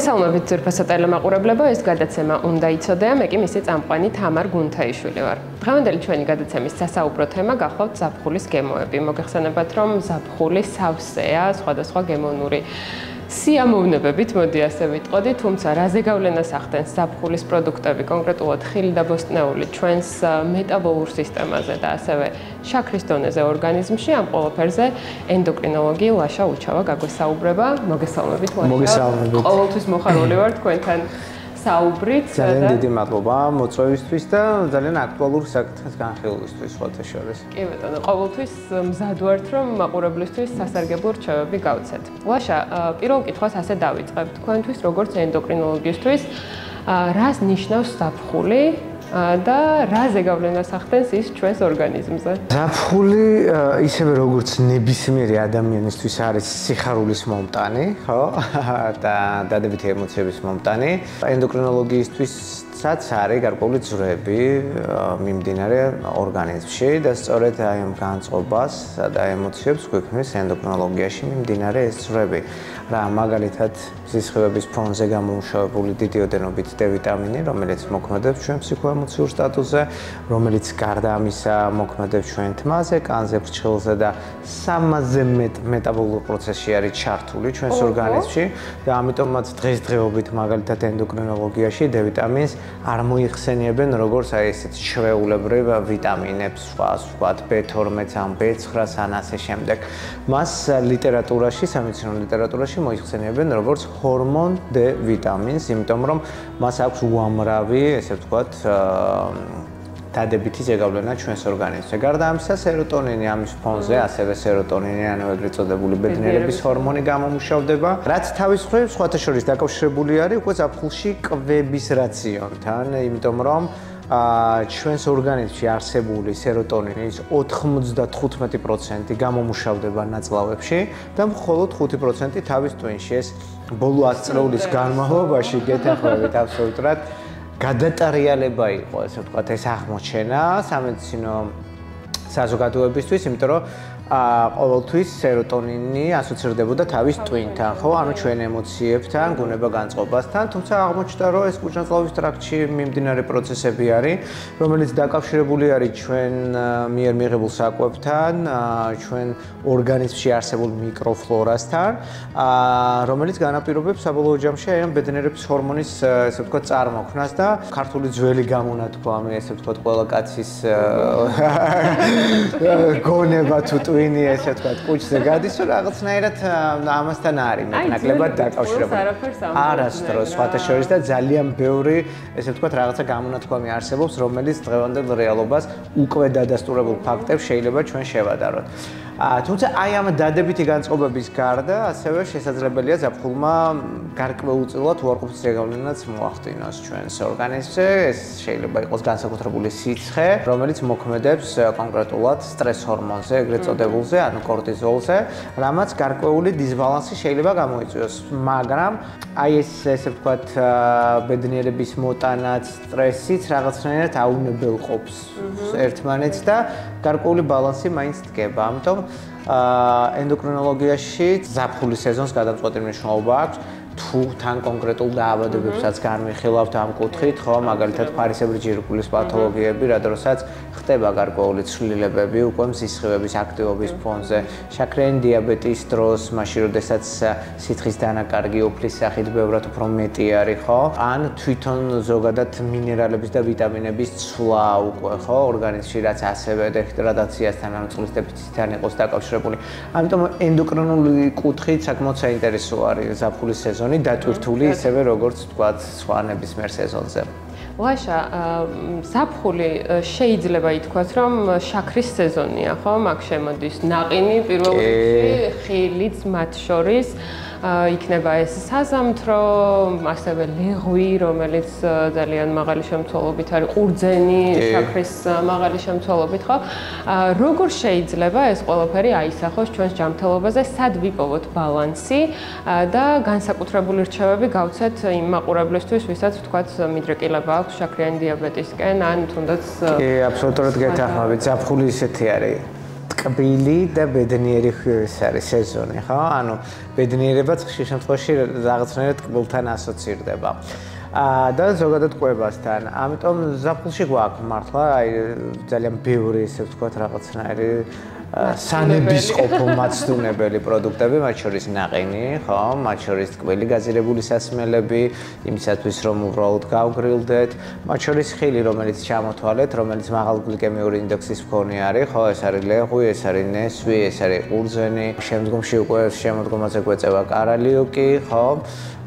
მოგესალმებით ძვირფასო ტელემაყურებლებო, ეს გადაცემა უნდა იცოდეა, მე კი მისი წამყვანი თამარ გუნთაიშვილი ვარ. დღევანდელი ჩვენი გადაცემის სასაუბრო თემა გახლავთ ზაფხულის გემოები. მოგეხსენებათ, რომ ზაფხული სავსეა სხვადასხვა გემოვნური სიამოვნებებით, მოდი ასე ვიტყოდი, თუმცა რაზე გავლენას ახდენს ზაფხულის პროდუქტები, კონკრეტულად ხილი და ბოსტნეული ჩვენს მეტაბოლურ სისტემაზე და ასევე შაქრის დონეზე ორგანიზმში, ამ ყველაფერზე ენდოკრინოლოგი ლაშა უჩავა გაგვესაუბრება. მოგესალმებით ლაშა. მოგესალმებით. ყოველთვის მოხარული ვარ თქვენთან საუბრით. ძალიან დიდი მადლობა მოწვევისთვის და ძალიან აქტუალური საკითხის განხილვისთვის სხვათა შორის. კი ბატონო, ყოველთვის მზად ვართ, რომ მაყურებლისთვის სასარგებლო რჩევები გავცეთ. ლაშა, პირველ კითხვას ასე დავიწყებ. თქვენთვის როგორც ენდოკრინოლოგისთვის, რას ნიშნავს ზაფხული და რაზე გავლენას ახდენს ის ჩვენს ორგანიზმზე? ზაფხული ისევე როგორც ნებისმიერი ადამიანისთვის არის სიხარულის მომტანი, ხო? და დადებითი ემოციების მომტანი. ენდოკრინოლოგიისთვისაც არის გარკვეული ძვრები მიმდინარე ორგანიზმში და სწორედ აი ამ განწყობას და ემოციებს გვექმნის ენდოკრინოლოგიაში მიმდინარე ეს ძვრები. რა მაგალითად სისხლების ფონზე გამომუშავებული დიდი ოდენობით D ვიტამინი, რომელიც მოქმედებს ჩვენ ფსიქოემოციურ სტატუსზე, რომელიც გარდა ამისა მოქმედებს ჩვენ თმაზე, კანზე, ფრჩხილზე და 300-ზე მეტ მეტაბოლურ პროცესში არის ჩართული ჩვენს ორგანიზმში და ამიტომაც დღესდღეობით მაგალითად ენდოკრინოლოგიაში D ვიტამინს არ მოიხსენიებენ როგორც აი ესეთ ჩვეულებრივ ვიტამინებს, ვთქვათ B12-ს ან B9-ს ან ასე შემდეგ. მას ლიტერატურაში, სამედიცინო ლიტერატურაში მოიხსენიებენ როგორც ჰორმონ D ვიტამინს, იმიტომ რომ მას აქვს უამრავი, ესე ვთქვათ, დადებითი ზეგავლენა ჩვენს ორგანიზმზე. გარდა ამისა, სეროტონინი ამის ფონზე, ასევე სეროტონინი, ანუ ეგრეთ წოდებული ბედნიერების ჰორმონი გამომუშავდება, რაც თავის მხრივ სხვათა შორის დაკავშირებული არის უკვე ზაფხულში კვების რაციონთან, იმიტომ რომ ჩვენს ორგანიზმში არსებული სეროტონინის 95% გამომუშავდება ნაწლავებში და მხოლოდ 5% თავის ტვინში. ეს ბოლო 100 წლების განმავლობაში გეთანხმებით აბსოლუტურად გადატარიალება იყო, ესე ვთქვათ, ეს აღმოჩენა სამედიცინო საზოგადოებისთვის, იმიტომ რომ ყოველთვის სეროტონინი ასოცირდებოდა თავის ტვინთან, ხო? ანუ ჩვენ ემოციებთან, გუნება-განწყობასთან, თუმცა აღმოჩნდა, რომ ეს კუჭ-ნაწლავის ტრაქტში მიმდინარე პროცესები არის, რომელიც დაკავშირებული არის ჩვენ მიერ მიღებულ საკვებთან, ჩვენ ორგანიზმში არსებულ მიკროფლორასთან, რომელიც განაპირობებს საბოლოო ჯამში აი ამ ბედნიერების ჰორმონის, ესე ვთქვათ, წარმოქმნას და ქართული ძველი გამონათქვამი, ესე ვთქვათ, ყველა კაცის გონება თუ ტვინი, ესე ვთქვათ, კუჭზე გადის, რომ რაღაცნაირად ამასთან არის მეტნაკლებად დაკავშირებული. არასდროს სხვათა შორის და ძალიან ბევრი, ესე ვთქვათ, რაღაცა გამონათქვამი არსებობს, რომელიც დღევანდელ რეალობას უკვე დადასტურებულ ფაქტებს შეიძლება ჩვენ შევადაროთ. თუმცა აი ამ დადებითი განწყობების გარდა ასევე შესაძლებელია ზაფხულმა გარკვეულწილად უარყოფითი ზეგავლენაც მოახდინოს ჩვენს ორგანიზმზე. ეს შეიძლება იყოს განსაკუთრებული სიცხე, რომელიც მოქმედებს კონკრეტულად სტრეს ჰორმონზე, ეგრეთ წოდებულზე, ანუ კორტიზოლზე, რამაც გარკვეული დისბალანსი შეიძლება გამოიწვიოს, მაგრამ აი ეს, ესე ვთქვათ, ბედნიერების მოტანაც, სტრესიც რაღაცნაირად აუნებელყოფს ერთმანეთს და გარკვეული ბალანსი მაინც დგება. ამიტომ ენდოკრინოლოგიაში ზაფხულის სეზონს გადამწყვეტი მნიშვნელობა აქვს. თუ თან კონკრეტულ დაავადებებსაც განვიხილავთ ამ კუთხით, ხო, მაგალითად ფარისებრი ჯირკვლის პათოლოგიები, რადგანაც ხდება გარკვეული ცვლილებები უკვე სისხლების აქტივობის ფონზე, შაქრიანი დიაბეტის დროს, მაშინ როდესაც სითხის დანაკარგი უფლის სახით ბევრად უფრო მეტი არის, ხო? ან თვითონ ზოგადად მინერალების და ვიტამინების ცვლა უკვე, ხო, ორგანიზმში, რაც ასევე დეჰიდრატაციასთან ან წყლის დეფიციტთან იყოს დაკავშირებული. ამიტომ ენდოკრინული კუთხით საკმაოდ საინტერესო არის ზაფხულის სეზონი. დატვირთული ისევე როგორც ვთქვათ სხვა ნებისმიერ სეზონზე. ლაშა, ზაფხული შეიძლება ითქვას, რომ შაქრის სეზონია, ხო? მაგ შემოდის ნაყინი პირველ რიგში, ხილიც მათ შორის. იქნება ეს საზამთრო, ასევე ლეღვი, რომელიც ძალიან მაღალი შემცველობით არის, ყურძენი, შაქრის მაღალი შემცველობით, ხო? როგორ შეიძლება ეს ყველაფერი აისახოს ჩვენს ჯანმრთელობაზე, სად ვიპოვოთ ბალანსი და განსაკუთრებული რჩევები გავცეთ იმ მაყურებლისთვის, ვისაც ვთქვათ მიდრეკილება აქვს შაქრიანი დიაბეტისკენ, ან თუნდაც კი, აბსოლუტურად გეთანხმებით, ზაფხული ისეთი არის. ტკბილი და ბედნიერი სეზონი, ხო? ანუ ბედნიერებაც ხშირ შემთხვევაში რაღაცნაირად ტკბილთან ასოცირდება. და ზოგადად ყვებასთან. ამიტომ ზაფხულში გვაქვს მართლა აი ძალიან ბევრი ესე ვთქვათ რაღაცნაირი სანების ყოფილმაცდუნებელი პროდუქტები, მათ შორის ნაყინი, ხო, მათ შორის ტკბილი გაზირებული სასმელები, იმისათვის რომ უბრალოდ გავგრილდეთ, მათ შორის ხილი, რომელიც ჩამოთვალეთ, რომელიც მაღალგლიკემიური ინდექსის მქონე არის, ხო, ეს არის ლეღვი, ეს არის ნესვი, ეს არის ყურძენი, შემდგომში უკვე შემოდგომაზე გვეწევა კარალიოკი, ხო?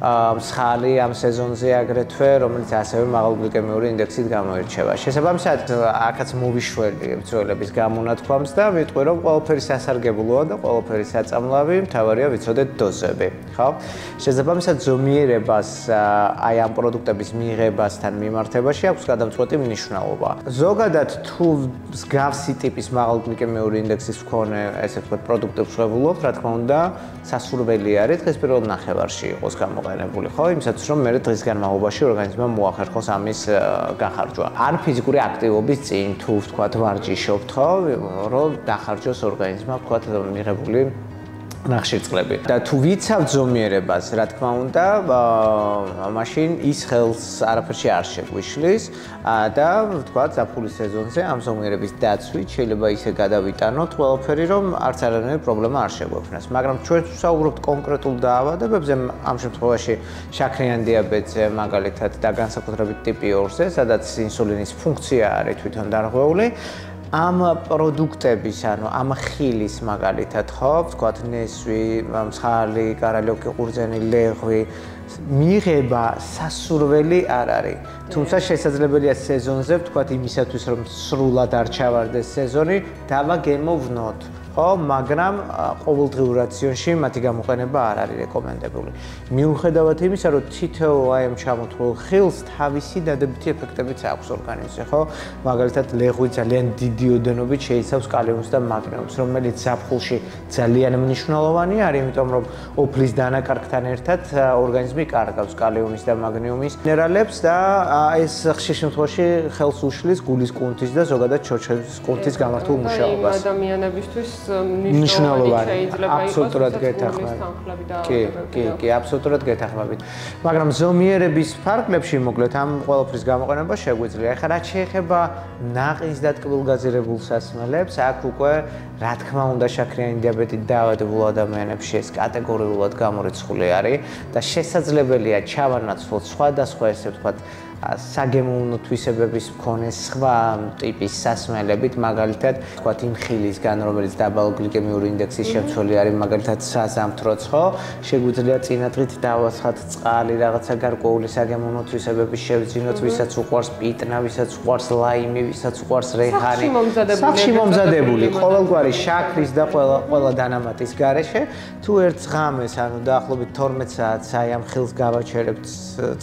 მსხალი ამ სეზონზე აგრეთვე, რომელიც ასევე მაღალგლიკემიური ინდექსით გამოირჩევა. შესაბამისად, აქაც მოვიშველი ბრძოლების გამონათქვამს და ვიტყვი, რომ ყველაფერი სასარგებლოა და ყველაფერი საწამლავი, მთავარია ვიცოდეთ დოზები, ხო? შესაბამისად, ზომიერებას აი ამ პროდუქტების მიღებასთან მიმართებაში აქვს გადამწყვეტი მნიშვნელობა. ზოგადად, თუ მსგავსი ტიპის მაღალგლიკემიური ინდექსის მქონე, ესე ვთქვათ, პროდუქტებს ვღებულობთ, რა თქმა უნდა, სასურველი არის დღეს პირველ ნახევარში იყოს გამოყენებული, ხო? იმისათვის რომ მე დღის განმავლობაში ორგანიზმმა მოახერხოს ამის გახარჯვა. ან ფიზიკური აქტივობის წინ თუ ვთქვათ ვარჯიშობთ, ხო? რომ დახარჯოს ორგანიზმმა, ვთქვათ, მიღებული ნახშირწყლები. და თუ ვიცავთ ზომიერებას, რა თქმა უნდა, მაშინ ის ხელს არაფერში არ შეგვიშლის და ვთქვათ, ზაფხულის სეზონზე ამ ზომიერების დაცვით შეიძლება ისე გადავიტანოთ ყველაფერი, რომ არც არანაირი პრობლემა არ შეგვექმნას. მაგრამ ჩვენ ვსაუბრობთ კონკრეტულ დაავადებებზე, ამ შემთხვევაში შაქრიან დიაბეტზე, მაგალითად და განსაკუთრებით ტიპი 2-ზე, სადაც ინსულინის ფუნქცია არის თვითონ დარღვეული. ამ პროდუქტების, ანუ ამ ხილის მაგალითად, ხო, ვთქვათ, ნესვი, მსხალი, კარალიოკი, ყურძენი, ლეღვი მიღება სასურველი არ არის. თუმცა შესაძლებელია სეზონზე, ვთქვათ, იმისათვის რომ სრულად არ ჩავარდეს სეზონი, დავაგემოვნოთ. ხო, მაგრამ ყოველდღიურ რაციონში მათი გამოყენება არ არის რეკომენდებული. მიუხედავად იმისა, რომ თითოეულ აი ამ ჩამოთვლილ ხილს თავისი დადებითი ეფექტებიც აქვს ორგანიზმზე, ხო? მაგალითად, ლეღვი ძალიან დიდი ოდენობით შეიცავს კალიუმს და მაგნიუმს, რომელიც ზაფხულში ძალიან მნიშვნელოვანი არის, იმიტომ რომ ოფლის დანაკარგთან ერთად ორგანიზმი კარგავს კალიუმის და მაგნიუმის მინერალებს და ეს ხშირ შემთხვევაში ხელს უშლის გულის კუნთის და ზოგადად ჩორჩების კუნთის გამართულ მუშაობას. ადამიანებისთვის მნიშვნელოვანი, აბსოლუტურად გეთანხმებით. კი, აბსოლუტურად გეთანხმებით. მაგრამ ზომიერების ფარგლებში მოკლედ ამ ყველაფრის გამოყენება შეგვიძლია. ეხლა რაც შეეხება ნაყინს და ტკბილ გაზირებულ სასმელებს, აქ უკვე რა თქმა უნდა შაქრიანი დიაბეტით დაავადებულ ადამიანებში ეს კატეგორიულად გამორიცხული არის და შესაძლებელია ჩავანაცვლოთ სხვადასხვა ესე ვთქვათ საგემოვნო თვისებების მქონე სხვა ტიპის სასმელებით, მაგალითად, ვთქვათ, იმ ხილისგან, რომელიც დაბალ გლიკემიური ინდექსის შემცველი არის, მაგალითად, საზამთროც, ხო? შეგვიძლია წინადღით დავაცხათ წყალი, რაღაცა გარკვეული საგემოვნო თვისებების შევძინოთ, ვისაც უყვარს პიტნა, ვისაც უყვარს ლაიმი, ვისაც უყვარს რეჰანი. სახში მომზადებული, ყოველგვარი შაქრის და ყველა დანამატის გარეშე, თუ ერთ ღამეს, ანუ დაახლოებით 12 საათს აი ამ ხილს გავაჩერებთ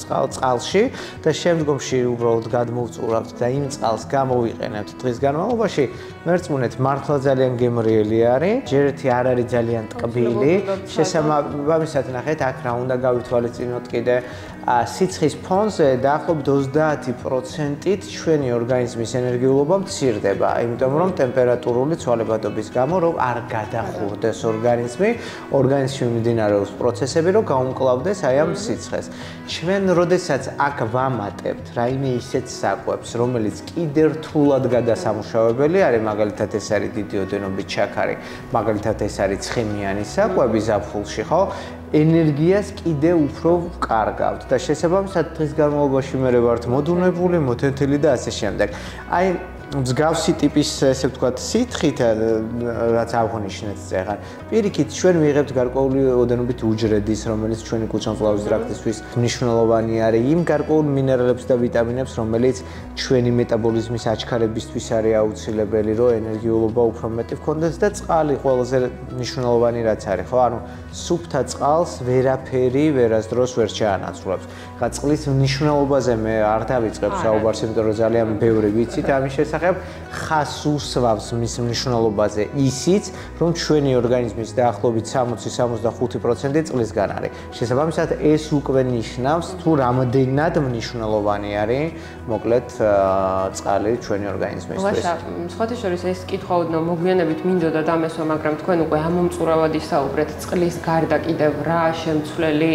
წყალში და შემდგომში უბრალოდ გადმოვწურავთ და იმ წყალს გამოვიყენებთ დღის განმავლობაში, მერწმუნეთ, მართლა ძალიან გემრიელი არის, ჯერეთი არ არის ძალიან ტკბილი, შესაბამისად ნახეთ, აქ რა უნდა გავითვალისწინოთ კიდე სიცხის ფონზე დაახლოებით 30%-ით ჩვენი ორგანიზმის ენერგიულობა მცირდება, იმიტომ რომ ტემპერატურული ცვალებადობის გამო რომ არ გადახურდეს ორგანიზმში მიმდინარეობს პროცესები, რომ გაუმკლავდეს აი ამ სიცხეს. ჩვენ როდესაც აქ ვამატებთ რაიმე ისეთ საკვებს, რომელიც კიდევ რთულად გადასამუშავებელი არის, მაგალითად ეს არის დიდი ოდენობით შაქარი, მაგალითად ეს არის ცხიმიანი საკვები ზაფხულში, ხო? ენერგიას კიდევ უფრო ვკარგავთ და შესაბამისად დღის განმავლობაში მე ვართ მოდუნებული, მოთენთელი და ასე შემდეგ. აი მსგავსი ტიპის ესე ვთქვათ სითხით რაც აღნიშნეთ წეღარ. პირიქით ჩვენ ვიღებთ გარკვეული ოდენობით უჯრედის, რომელიც ჩვენი კუჭამკლავის ტრაქტისთვის მნიშვნელოვანი არის, იმ გარკვეულ მინერალებს და ვიტამინებს, რომელიც ჩვენი მეტაბოლიზმის აჩქარებისთვის არის აუცილებელი, რომ ენერგიულობა უფრო მეტი გქონდეს და წყალი ყველაზე მნიშვნელოვანი რაც არის, ხო? ანუ სუფთა წყალს ვერაფერი ვერასდროს ვერ ჩაანაცვლებს. ხა წყლის მნიშვნელობაზე მე არ დავიწყებ საუბარს, იმიტომ რომ ძალიან ბევრი ვიცით ამის შესახებ. შესახებ ხას უსვავს მის მნიშვნელობაზე ისიც, რომ ჩვენი ორგანიზმის დაახლოებით 60-65% წყლისგან არის. შესაბამისად, ეს უკვე ნიშნავს, თუ რამდენად მნიშვნელოვანი არის, მოკლედ, წყალი ჩვენი ორგანიზმისთვის. ვაშა, სხვათა შორის ეს კითხვა ოდნავ მოგვიანებით მინდოდა დამესვა, მაგრამ თქვენ უკვე ამომწურავად ისაუბრეთ წყლის გარდა კიდევ რა შემცვლელი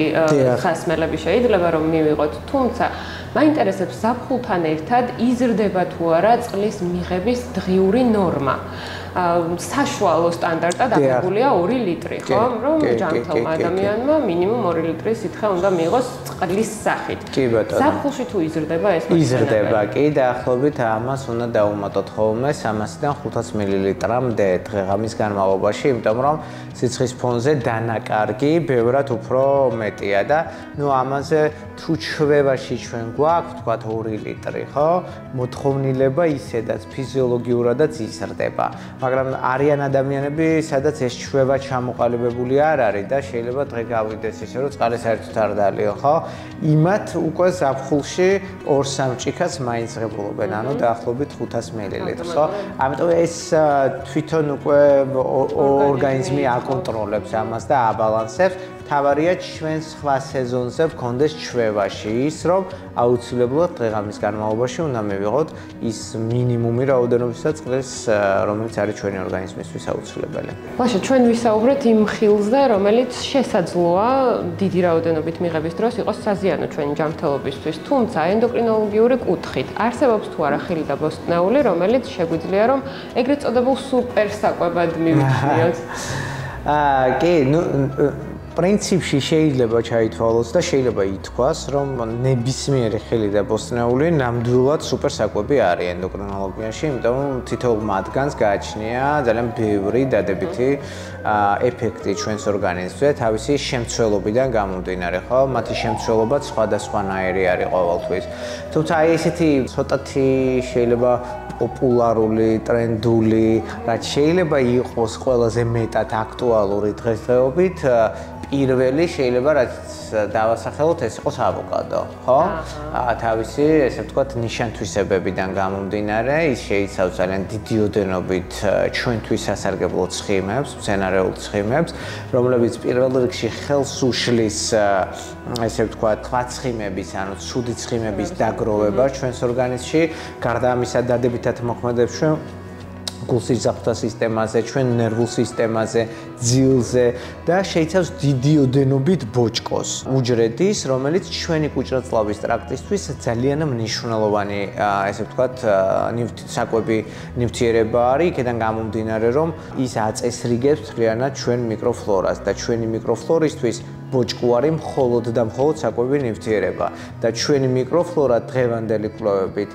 ხასმელები შეიძლება რომ მივიღოთ, თუმცა მაინტერესებს ზაფხულთან ერთად იზრდება თუ არა წყლის მიღების დღიური ნორმა. საშუალო სტანდარტად აღებულია 2 ლიტრი, ხო? რომ ჯანმრთელმა ადამიანმა მინიმუმ 2 ლიტრი სითხე უნდა მიიღოს წყლის სახით. კი ბატონო. ზაფხულში თუ იზრდება ეს? იზრდება, კი, დაახლოებით ამას უნდა დავუმატოთ ხოლმე 300-დან 500 მილilitrამდე დღეღამის განმავლობაში, იმიტომ რომ სიცხის ფონზე დანაკარგი ბევრად უფრო მეტია და ნუ ამაზე თუ ჩვევაში ჩვენ გვაქვს, თქვათ 2 ლიტრი, ხო? მოთხოვნილება ისედაც ფიზიოლოგიურადაც იზრდება. მაგრამ არიან ადამიანები, სადაც ეს ჩვევა ჩამოყალიბებული არ არის და შეიძლება დღე გავიდეს ისე, რომ წყალი საერთოდ არ დალიო, ხო? იმათ უკვე ზაფხულში 2-3 ჭიქას მაინც ღებულობენ, ანუ დაახლოებით 500 მილilitrს, ხო? ამიტომ ეს თვითონ უკვე ორგანიზმი აკონტროლებს ამას და აბალანსებს. თავარია ჩვენ სხვა სეზონზე გქონდეს ჩვევაში ის, რომ აუცილებლად დღეღამის განმავლობაში უნდა მივიღოთ ის მინიმუმი რაოდენობისა წყლის, რომელიც არის ჩვენი ორგანიზმისთვის აუცილებელი. ვაშა, ჩვენ ვისაუბრეთ იმ ხილზე, რომელიც შესაძლოა დიდი რაოდენობით მიღების დროს იყოს საზიანო ჩვენი ჯანმრთელობისთვის, თუმცა ენდოკრინოლოგიური კუთხით არსებობს თუ არა ხილი და ბოსტნეული, რომელიც შეგვიძლია რომ ეგრეთ წოდებულ სუპერ საკვებად მივიჩნიოთ. კი, ნუ პრინციპში შეიძლება ჩაითვალოს და შეიძლება ითქვას, რომ ნებისმიერი ხილი და ბოსტნეული ნამდვილად სუპერ საკვები არის ენდოკრინოლოგიაში, იმიტომ რომ თითოეულ მათგანს გააჩნია ძალიან ბევრი დადებითი ეფექტი ჩვენს ორგანიზმზე, თავისი შემცველობიდან გამომდინარე, ხო? მათი შემცველობა სხვადასხვანაირი არის ყოველთვის. თუმცა აი ესეთი ცოტათი შეიძლება პოპულარული, ტრენდული, რაც შეიძლება იყოს ყველაზე მეტად აქტუალური დღესდღეობით, პირველი შეიძლება რაც დავასახელოთ ეს იყოს ავოკადო, ხო? თავისი, ესე ვთქვათ, ნიშან-თვისებებიდან გამომდინარე, ის შეიცავს ძალიან დიდი ოდენობით ჩვენთვის სასარგებლო ცხიმებს, მცენარეულ ცხიმებს, რომლებიც პირველ რიგში ხელს უშლის, ესე ვთქვათ, ხვაცხიმების, ანუ ცუდი ცხიმების დაგროვება ჩვენს ორგანიზმში, გარდა ამისა დადებითად მოქმედებს ჩვენ გულსიძახთა სისტემაზე, ჩვენ ნერვულ სისტემაზე, ძილზე და შეიცავს დიდი ოდენობით ბოჭკოს, უჯრედის, რომელიც ჩვენი კუჭრაწლავის ტრაქტისთვის ძალიან მნიშვნელოვანი, ესე ვთქვათ, საკვები ნივთიერება არის, იქიდან გამომდინარე, რომ ის აწესრიგებს მთლიანად ჩვენ მიკროფლორას და ჩვენი მიკროფლორისთვის ბოჭკო არის მხოლოდ და მხოლოდ საკვები ნივთიერება და ჩვენი მიკროფლორა დღევანდელი კვლევებით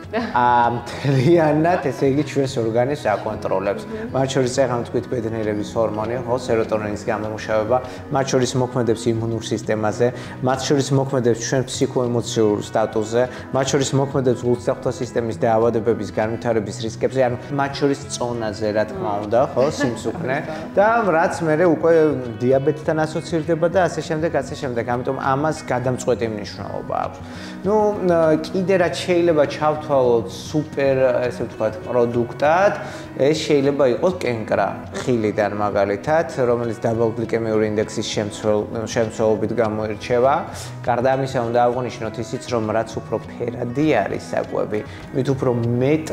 მთლიანად, ესე იგი, ჩვენს ორგანიზმს აკონტროლებს. მათ შორის ეხლა თქვით ბედნიერების ჰორმონი, ხო, სეროტონინის გამომუშავება, მათ შორის მოქმედებს იმუნურ სისტემაზე, მათ შორის მოქმედებს ჩვენ ფსიქოემოციურ სტატუსზე, მათ შორის მოქმედებს გულსიძახთა სისტემის დაავადებების განვითარების რისკებზე, ანუ მათ შორის წონაზე, რა თქმა უნდა, ხო, სიმსუქნე და რაც მერე უკვე დიაბეტთან ასოცირდება და ასე შემდეგ. ამიტომ ამას გადამწყვეტი მნიშვნელობა აქვს. ნუ კიდე რაც შეიძლება ჩავთვალოთ სუპერ, ესე ვთქვათ, პროდუქტად, ეს შეიძლება იყოს კენკრა ხილიდან მაგალითად, რომელიც დაბალგლიკემიური ინდექსის შემცველობით გამოირჩევა. გარდა ამისა უნდა აღვნიშნოთ ისიც, რომ რაც უფრო ფერადი არის საკვები, მით უფრო მეტ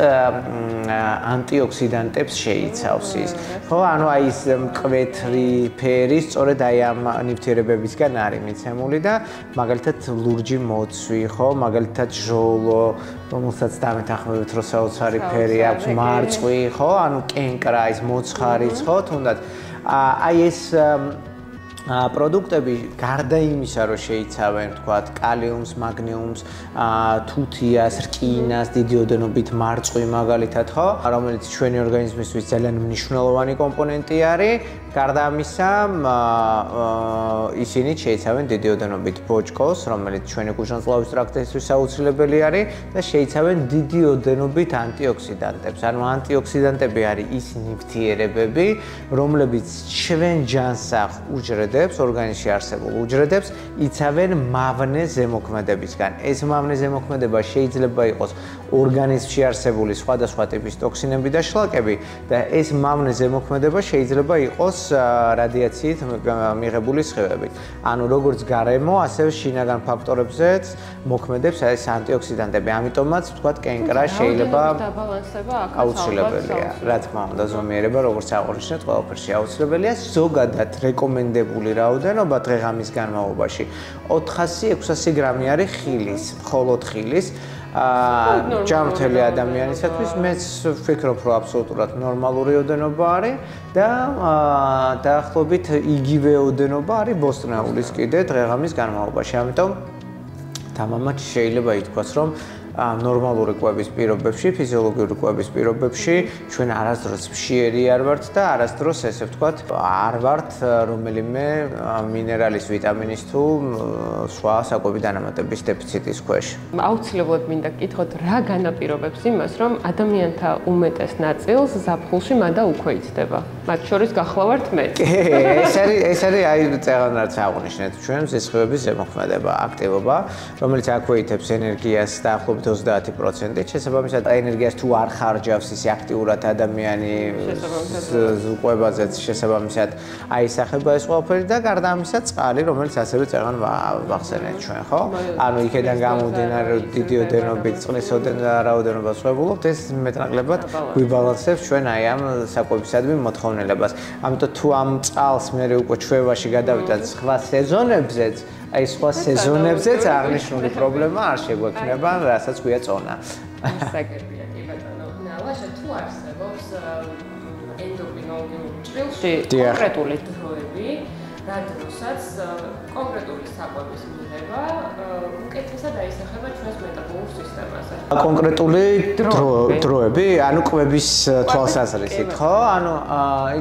ანტიოქსიდანტებს შეიცავს ის. ხო, ანუ აი ეს მკვეთრი ფერი სწორედ აი ამ ნივთიერებებისგან არის მიცემული და მაგალითად ლურჯი მოცვი, ხო, მაგალითად ჟოლო, რომელსაც დამეთანხმებით, რომ საოცარი ფერი აქვს, მარწყვი, ხო, ანუ კენკრა, ის მოცხარიც, ხო, თუნდაც აი ეს პროდუქტები გარდა იმისა, რომ შეიცავენ, თქვათ, კალიუმს, მაგნიუმს, თუთიას, რკინას, დიდი ოდენობით მარწყვი მაგალითად, ხო, რომელიც ჩვენი ორგანიზმისთვის ძალიან მნიშვნელოვანი კომპონენტი არის, გარდა ამისა, ისინი შეიცავენ დიდი ოდენობით ბოჭკოს, რომელიც ჩვენი კუჟანწლავის ტრაქტისთვის აუცილებელი არის და შეიცავენ დიდი ოდენობით ანტიოქსიდანტებს. ანუ ანტიოქსიდანტები არის ის ნივთიერებები, რომლებიც ჩვენ ჯანსაღ უჯრედებს, ორგანიზმში არსებულ უჯრედებს იცავენ მავნე ზემოქმედებისგან. ეს მავნე ზემოქმედება შეიძლება იყოს ორგანიზმში არსებული სხვადასხვა ტიპის ტოქსინები და შლაკები და ეს მავნე ზემოქმედება შეიძლება იყოს რადიაციით მიღებული სხივებით. ანუ როგორც გარემო, ასევე შინაგან ფაქტორებზეც მოქმედებს ეს ანტიოქსიდანტები. ამიტომაც ვთქვათ, კენკრა შეიძლება აუცილებელია. რა თქმა უნდა, ზომიერება როგორც აღნიშნეთ, ყველაფერში აუცილებელია. ზოგადად რეკომენდებული რაოდენობა დღე-ღამის განმავლობაში 400-600 გრამი არის ხილის, მხოლოდ ხილის. ჯანმრთელი ადამიანისათვის მეც ვფიქრობ, რომ აბსოლუტურად ნორმალური ოდენობა არის და დაახლოებით იგივე ოდენობა არის ბოსტნეულის კიდე დღე-ღამის განმავლობაში. ამიტომ თამამად შეიძლება ითქვას, რომ ნორმალური კვების პირობებში, ფიზიოლოგიური კვების პირობებში ჩვენ არასდროს მშიერი არ ვართ და არასდროს ესე ვთქვათ, არ ვართ რომელიმე მინერალის, ვიტამინის თუ სხვა საკვები დანამატების დეფიციტის ქვეშ. აუცილებლად მინდა გკითხოთ, რა განაპირობებს იმას, რომ ადამიანთა უმეტეს ნაწილს ზაფხულში მადა უკვე იცდება. მათ შორის გახლავართ მე. ეს არის აი წეღანაც აღნიშნეთ ჩვენ სისხლების ზემოქმედება, აქტივობა, რომელიც აქვეითებს ენერგიას დაახლოებით 30%. შესაბამისად, ენერგიას თუ არ ხარჯავს ის აქტიურად ადამიანი ზუყვებაზეც შესაბამისად აისახება ეს ყველაფერი და გარდა ამისა წყალი, რომელიც ასევე წეღან ვახსენეთ ჩვენ, ხო? ანუ იქიდან გამომდინარე დიდი ოდენობით წყლის რაოდენობა ვსვებულობთ, ეს მეტნაკლებად გვიბალანსებს ჩვენ აი ამ საკვებისადმი მოთხოვნილებას. ამიტომ თუ ამ წყალს მე უკვე ჩვევაში გადავიდეთ სხვა სეზონებზეც, აი სხვა სეზონებზეც აღნიშნული პრობლემა არ შეგვექნება, რასაც ქვია წონა. საკერპია კი ბატონო. ნალაშა თუ არსებობს ენდოკრინოლოგიურ ჭრილში კონკრეტული დროები, რა დროსაც კონკრეტული საკვების მიღება უკეთესად აისახება ჩვენს მეტაბოლურ სისტემაზე. კონკრეტული დროები, ანუ კვების თვალსაზრისით, ხო? ანუ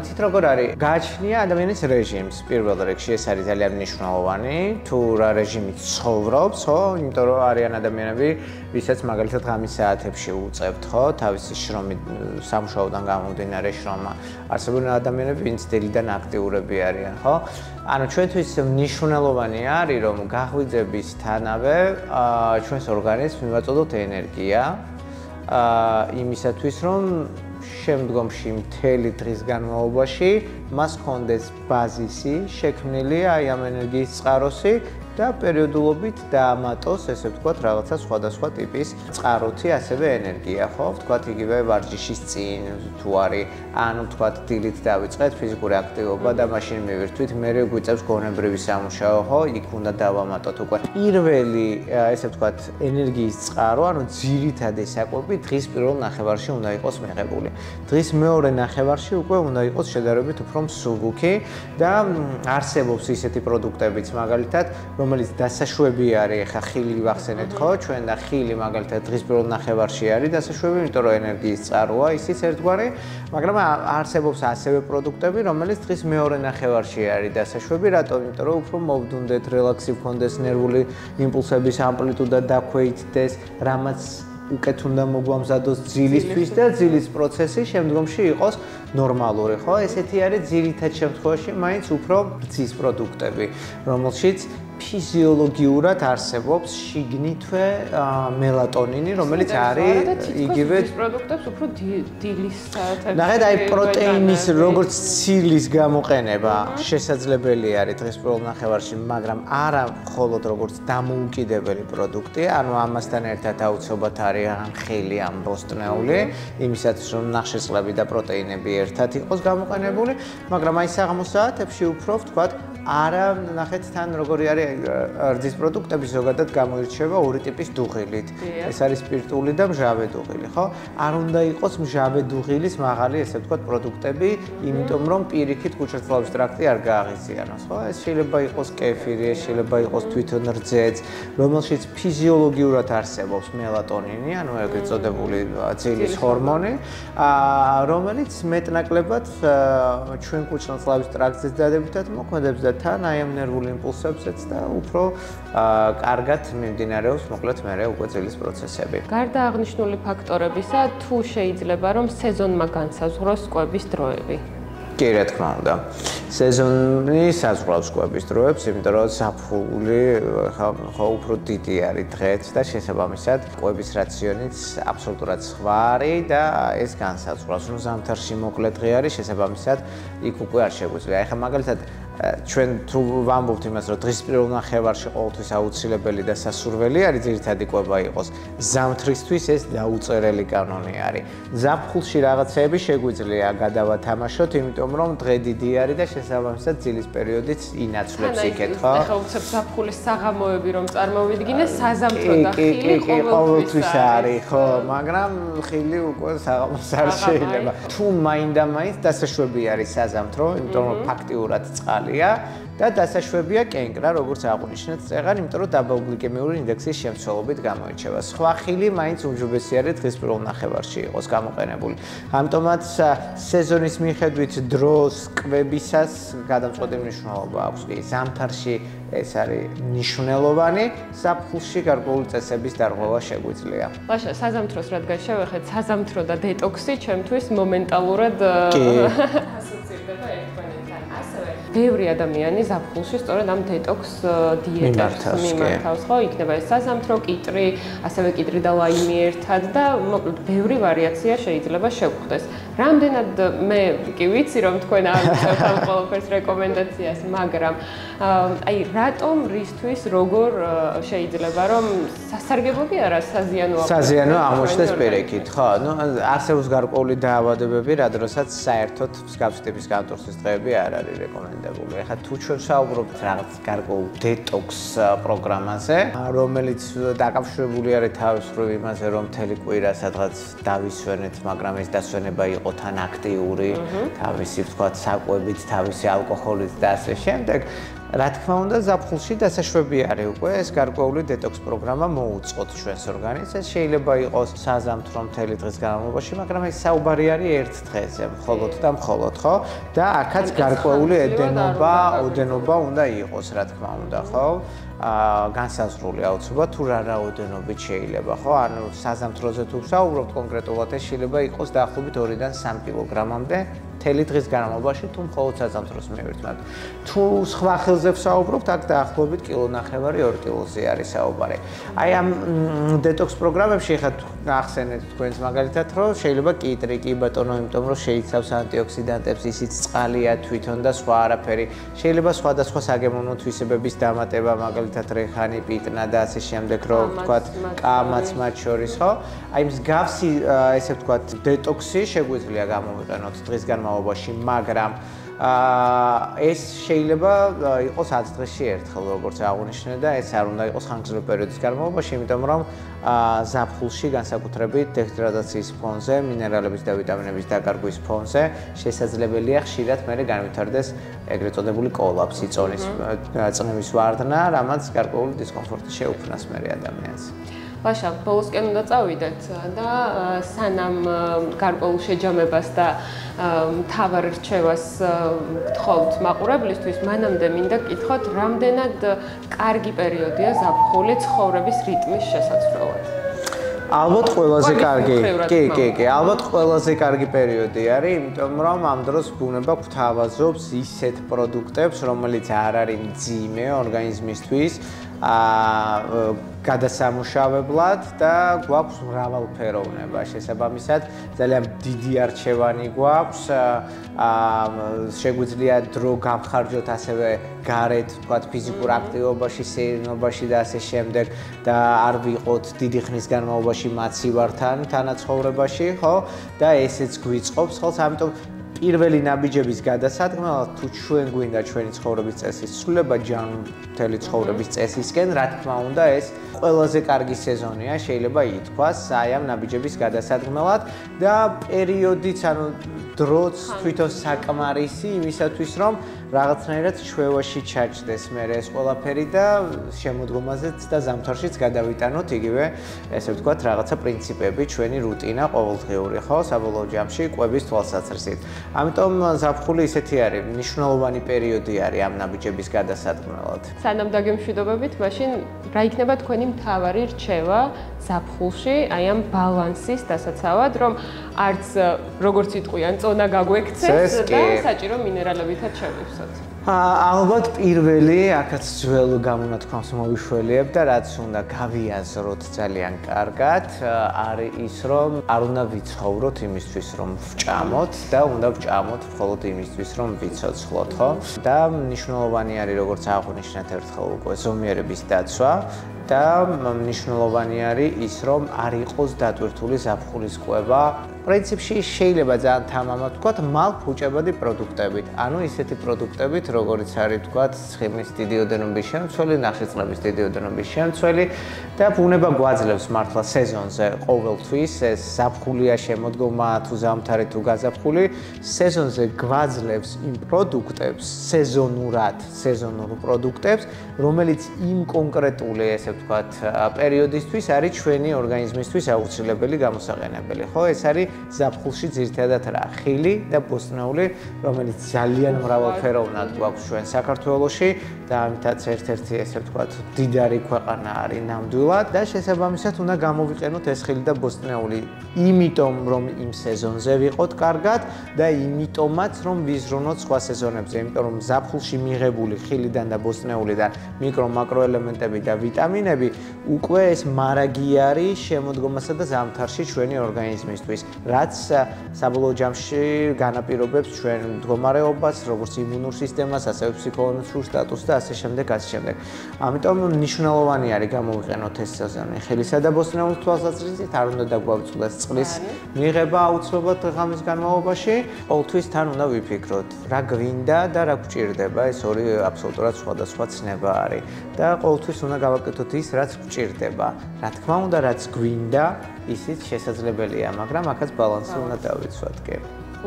იცით როგორ არის? გააჩნია ადამიანის რეჟიმს. პირველ რიგში ეს არის ძალიან მნიშვნელოვანი, თუ რა რეჟიმით ცხოვრობს, ხო? იმიტომ რომ არიან ადამიანები, ვისაც მაგალითად ღამის საათებში უწევთ, ხო? თავისი შრომით სამუშაოდან გამომდინარე შრომა. არსებობენ ადამიანები, ვინც დილიდან აქტიურები არიან, ხო? ანუ ჩვენთვის მნიშვნელოვანი არის, რომ გაღვიძებისთანავე ჩვენს ორგანიზმს მივაწოდოთ ენერგია იმისათვის, რომ შემდგომში მთელი დღის განმავლობაში მას ჰქონდეს ბაზისი შექმნილი აი ამ ენერგიის წყაროსი და პერიოდულობით დაამატოს, ესე ვთქვათ, რაღაცა სხვადასხვა ტიპის წყაროთი, ასევე ენერგია, ხო? ვთქვათ, იგივე ვარჯიშის წინ თუ არის, ანუ ვთქვათ, დილით დავიწყეთ ფიზიკური აქტივობა და მაშინ მივირთვით, მერე გვიწევს გონებრივი სამუშაო, ხო? იქ უნდა დავამატოთ უკვე. პირველი, ესე ვთქვათ, ენერგიის წყარო, ანუ ძირითადი საკვები დღის პირველ ნახევარში უნდა იყოს მიღებული. დღის მეორე ნახევარში უკვე უნდა იყოს შედარებით უფრო მსუბუქი და არსებობს ისეთი პროდუქტებიც, მაგალითად, რომელიც დასაშვები არის, ხა ხილი ვახსენეთ, ხო? ჩვენ და ხილი მაგალითად დღის პირველ ნახევარში არის დასაშვები, იმიტომ რომ ენერგიის წყაროა ისიც ერთგვარი, მაგრამ არსებობს ასევე პროდუქტები, რომელიც დღის მეორე ნახევარში არის დასაშვები, რატომ? იმიტომ რომ უფრო მოვდუნდეთ, რელაქსი გქონდეს, ნერვული იმპულსების ამპლიტუდა დაქვეითდეს, რამაც უკეთ უნდა მოგვამზადოს ძილისთვის და ძილის პროცესი შემდგომში იყოს ნორმალური, ხო? ესეთი არის ძირითად შემთხვევაში მაინც უფრო რძის პროდუქტები, რომელშიც ფიზიოლოგიურად არსებობს შიგნითვე მელატონინი, რომელიც არის იგივე პროდუქტებს უფრო დილის საათებში. ნახეთ, აი პროტეინის როგორც ცილის გამოყენება შესაძლებელი არის დღეს პირველ ნახევარში, მაგრამ არა მხოლოდ როგორც დამოუკიდებელი პროდუქტი, ანუ ამასთან ერთად აუცილებლად არის ან ხილი, ან ბოსტნეული, იმისათვის რომ ნახშირწყლები და პროტეინები ერთად იყოს გამოყენებული, მაგრამ აი საღამოს საათებში უფრო ვთქვათ არა, ნახეთ თან როგორი არის რძის პროდუქტები ზოგადად გამოირჩევა ორი ტიპის დუღილით. ეს არის სპირტული და მჟავე დუღილი, ხო? არ უნდა იყოს მჟავე დუღილის მაღალი, ესე ვთქვათ, პროდუქტები, იმიტომ რომ პირიქით კუჭერწყლების ტრაქტი არ გააღიზიანოს, ხო? ეს შეიძლება იყოს კეფირი, ეს შეიძლება იყოს თვითონ რძეც, რომელშიც ფიზიოლოგიურად არსებობს მელატონინი, ანუ ეგრეთ წოდებული ძილის ჰორმონი, რომელიც მეტნაკლებად ჩვენ კუჭერწყლების ტრაქტის დადებითად მოქმედებს და თან აი ამ ნერვულ იმპულსებსაც და უფრო კარგად მიმდინარეობს მოკლედ მერე უკვე ძილის პროცესები. გარდა აღნიშნული ფაქტორებისა, თუ შეიძლება რომ სეზონმა განსაზღვროს კვების დროები? კი, რა თქმა უნდა. სეზონი საზღვრავს კვების დროებს, იმიტომ რომ ზაფხული ხო უფრო დიდი არის დღეც და შესაბამისად კვების რაციონიც აბსოლუტურად სხვა არის და ეს განსაზღვრავს. ნუ ზამთარში მოკლე დღე არის, შესაბამისად იქ უკვე არ შეგვიძლია. ეხლა მაგალითად ჩვენ თუ ვამბობთ იმას, რომ დღის პირველ ნახევარში ყოველთვის აუცილებელი და სასურველი არის ძირითადი კვება იყოს, ზამთრისთვის ეს დაუწერელი კანონი არის. ზაფხულში რაღაცეები შეგვიძლია გადავათამაშოთ, იმიტომ რომ დღე დიდი არის და შესაბამისად ძილის პერიოდიც ინაცვლებს იქეთ, ხო? ეხლა უცებ ზაფხულის საღამოები რომ წარმოვიდგინე, საზამთრო და ხილი ყოველთვის არის, ხო, მაგრამ ხილი უკვე საღამოს არ შეიძლება. თუ მაინდა-მაინც დასაშვები არის საზამთრო, იმიტომ რომ ფაქტიურად წყალი და დასაშვებია კენკრა, როგორც აღვნიშნეთ წეღან, იმიტომ რომ დაბალგლიკემიური ინდექსის შემცველობით გამოირჩევა. სხვა ხილი მაინც უმჯობესი არის დღის პირველ ნახევარში იყოს გამოყენებული. ამიტომაც სეზონის მიხედვით დროს კვებისას გადამწყვეტი მნიშვნელობა აქვს. ზამთარში ეს არის მნიშვნელოვანი, ზაფხულში გარკვეული წესების დარღვევა შეგვიძლია. ლაშა, საზამთროს რადგან შევეხეთ, საზამთრო და დეტოქსი ჩემთვის მომენტალურად ასოცირდება ერთმანეთთან. ასევე ბევრი ადამიანი ზაფხულში სწორედ ამ დეტოქს დიეტას მიმართავს, ხო? იქნება ეს საზამთრო, კიტრი, ასევე კიტრი და ლაიმი ერთად და მოკლედ ბევრი ვარიაცია შეიძლება შევხვდეს. რამდენად მე კი ვიცი რომ თქვენ არ უწევთ ამ ყველაფერს რეკომენდაციას, მაგრამ აი რატომ რისთვის როგორ შეიძლება რომ სასარგებლო კი არა საზიანო აღმოჩნდეს პირიქით, ხო? ნუ არსებობს გარკვეული დაავადებები, რა დროსაც საერთოდ მსგავსი ტიპის განტვირთვის დღეები არ არის რეკომენდებული. ეხლა თუ ჩვენ ვსაუბრობთ რაღაც გარკვეულ დეტოქს პროგრამაზე, რომელიც დაკავშირებული არის თავის მხრივ იმაზე, რომ მთელი კვირა სადღაც დავისვენეთ, მაგრამ ეს დასვენება იყო თან აქტიური, თავისი ვთქვათ საკვებით, თავისი ალკოჰოლით და ასე შემდეგ. რა თქმა უნდა, ზაფხულში დასაშვები არის უკვე ეს გარკვეული დეტოქს პროგრამა მოუწყოთ ჩვენს ორგანიზმს. ეს შეიძლება იყოს საზამთრო მთელი დღის განმავლობაში, მაგრამ ეს საუბარი არის ერთ დღეზე, მხოლოდ და მხოლოდ, ხო? და აქაც გარკვეული ოდენობა უნდა იყოს, რა თქმა უნდა, ხო? განსაზღვრული აუცილებლად თუ რა რაოდენობით შეიძლება, ხო? ანუ საზამთროზე თუ ვსაუბრობთ კონკრეტულად, ეს შეიძლება იყოს დაახლოებით 2-დან 3 კილოგრამამდე მთელი დღის განმავლობაში, თუ მხოლოდ საზამთროს მივირთმევთ. თუ სხვა ხელზე ვსაუბრობთ, აქ დაახლოებით 1,5-2 კილოზე არის საუბარი. აი ამ დეტოქს პროგრამებში ხა ახსენეთ თქვენს მაგალითად, რომ შეიძლება კიტრი, კი ბატონო, იმიტომ რომ შეიცავს ანტიოქსიდანტებს, ისიც წყალია თვითონ და სხვა არაფერი. შეიძლება სხვადასხვა საგემოვნო თვისებების დამატება, მაგალითად რეჰანი, პიტნა და ასე შემდეგ, რომ ვთქვათ, კამაც მათ შორის, ხო? აი მსგავსი, ესე ვთქვათ, დეტოქსი შეგვიძლია გამოვიყენოთ დღის განმავლობაში, მაგრამ ეს შეიძლება იყოს 10 დღეში ერთხელ, როგორც აღვნიშნე და ეს არ უნდა იყოს ხანგრძლივი პერიოდის განმავლობაში, იმიტომ რომ ზაფხულში განსაკუთრებით დეჰიდრატაციის ფონზე, მინერალების და ვიტამინების დაკარგვის ფონზე შესაძლებელია ხშირად მერე განვითარდეს ეგრეთ წოდებული კოლაფსი, წნევის ვარდნა, რამაც გარკვეული დისკომფორტი შეუქმნას მერე ადამიანს. ლაშა, ბოლოსკენ უნდა წავიდეთ და სანამ გარკვეულ შეჯამებას და მთავარ რჩევას გთხოვთ მაყურებლისთვის, მანამდე მინდა გკითხოთ, რამდენად კარგი პერიოდია ზაფხული ცხოვრების რიტმის შესაცვლელად? ალბათ ყველაზე კარგი. კი, ალბათ ყველაზე კარგი პერიოდი არის, იმიტომ რომ ამ დროს ბუნება გვთავაზობს ისეთ პროდუქტებს, რომელიც არ არის მძიმე ორგანიზმისთვის, გადასამუშავებლად და გვაქვს მრავალფეროვნება. შესაბამისად, ძალიან დიდი არჩევანი გვაქვს. შეგვიძლია დრო გავხარჯოთ ასევე გარეთ, ვთქვათ, ფიზიკურ აქტივობაში, სეირნობაში და ასე შემდეგ და არ ვიყოთ დიდი ხნის განმავლობაში მაცივართან თანაცხოვრებაში, ხო? და ესეც გვიწყობს, ხოლმე ამიტომ პირველი ნაბიჯების გადასადგმელად თუ ჩვენ გვინდა ჩვენი ცხოვრების წესის ცვლილება ჯანმრთელი ცხოვრების წესისკენ, რა თქმა უნდა, ეს ყველაზე კარგი სეზონია, შეიძლება ითქვას, აი ამ ნაბიჯების გადასადგმელად და პერიოდიც, ანუ დროც თვითონ საკმარისი იმისათვის, რომ რაღაცნაირად ჩვევაში ჩაჯდეს მე ეს ყველაფერი და შემოდგომაზეც და ზამთარშიც გადავიტანოთ იგივე, ესე ვთქვათ, რაღაცა პრინციპები, ჩვენი რუტინა ყოველდღიური, ხო, საბოლოო ჯამში კვების თვალსაზრისით. ამიტომ ზაფხული ისეთი არის, მნიშვნელოვანი პერიოდი არის ამ ნაბიჯების გადასადგმელად. სანამ დაგემშვიდობებით, მაშინ რა იქნება თქვენი მთავარი რჩევა ზაფხულში, აი ამ ბალანსის დასაცავად, რომ არც როგორც იტყვიან, წონა გაგვექცეს და საჭირო მინერალებითაც შევივსოთ. ალბათ პირველი, აქაც ძველ გამონათქვამს მოვიშველიებ და რაც უნდა გავიაზროთ ძალიან კარგად, არის ის, რომ არ უნდა ვიცხოვროთ იმისთვის, რომ ვჭამოთ და უნდა ვჭამოთ მხოლოდ იმისთვის, რომ ვიცოცხლოთ, ხო? და მნიშვნელოვანი არის, როგორც აღვნიშნეთ ერთხელ უკვე, ზომიერების დაცვა. და მნიშვნელოვანი არის ის, რომ არ იყოს დატვირთული ზაფხულის კვება. პრინციპში შეიძლება ძალიან თამამად ვთქვათ, მალფუჭებადი პროდუქტებით. ანუ ისეთი პროდუქტებით, როგორიც არის ვთქვათ, ცხიმის დიდი ოდენობის შემცველი, ნახშირწყლების დიდი ოდენობის შემცველი და ბუნება გვაძლევს მართლა სეზონზე ყოველთვის ეს ზაფხულია შემოდგომა თუ ზამთარი თუ გაზაფხული, სეზონზე გვაძლევს იმ პროდუქტებს, სეზონურ პროდუქტებს, რომელიც იმ კონკრეტული ესე ვთქვათ, პერიოდისთვის არის ჩვენი ორგანიზმისთვის აუცილებელი გამოსაყენებელი. ხო, ეს არის ზაფხულში ძირითადად რა? ხილი და ბოსტნეული, რომელიც ძალიან მრავალფეროვნად გვაქვს ჩვენ საქართველოში და ამიტაც ერთ-ერთი ესე ვთქვათ, დიდარი ქვეყანა არის ნამდვილად და შესაბამისად უნდა გამოვიყენოთ ეს ხილი და ბოსტნეული, იმიტომ რომ იმ სეზონზე ვიყოთ კარგად და იმიტომაც რომ ვიზრუნოთ სხვა სეზონებზე, იმიტომ რომ ზაფხულში მიღებული ხილიდან და ბოსტნეულიდან მიკრო-მაკროელემენტები და ვიტამინები უკვე ეს მარაგი არის შემოდგომასა და ზამთარში ჩვენი ორგანიზმისთვის, რაც საბოლოო ჯამში განაპირობებს ჩვენ მდგომარეობას, როგორც იმუნურ სისტემას, ასევე ფსიქოლოგიურ სტატუსს და ასე შემდეგ, ასე შემდეგ. ამიტომ მნიშვნელოვანი არის გამოვიყენოთ ეს სეზონი ხილისა და ბოსტნეულის თვალსაზრისით, არ უნდა დაგვაუწყდეს წყლის მიღება აუცილებლად ღამის განმავლობაში, ყოველთვის თან უნდა ვიფიქროთ, რა გვინდა და რა გვჭირდება, ეს ორი აბსოლუტურად სხვადასხვა ცნება არის და ყოველთვის უნდა გავაკეთოთ ის, რაც გვჭირდება. რა თქმა უნდა, რაც გვინდა, ისიც შესაძლებელია, მაგრამ აქაც ბალანსი უნდა დავიცვათ, კი.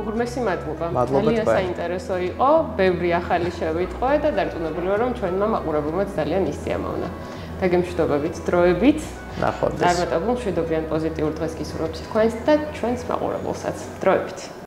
უღრმესი მადლობა. ძალიან საინტერესო იყო, ბევრი ახალი შევიტყვე და დარწმუნებული ვარ, რომ ჩვენმა მაყურებელმა ძალიან ისიამოვნა. დაგემშვიდობებით დროებით. ნახვამდის. წარმატებულ მშვიდობიან პოზიტიურ დღეს გისურვებთ თქვენს და ჩვენს მაყურებელსაც. დროებით.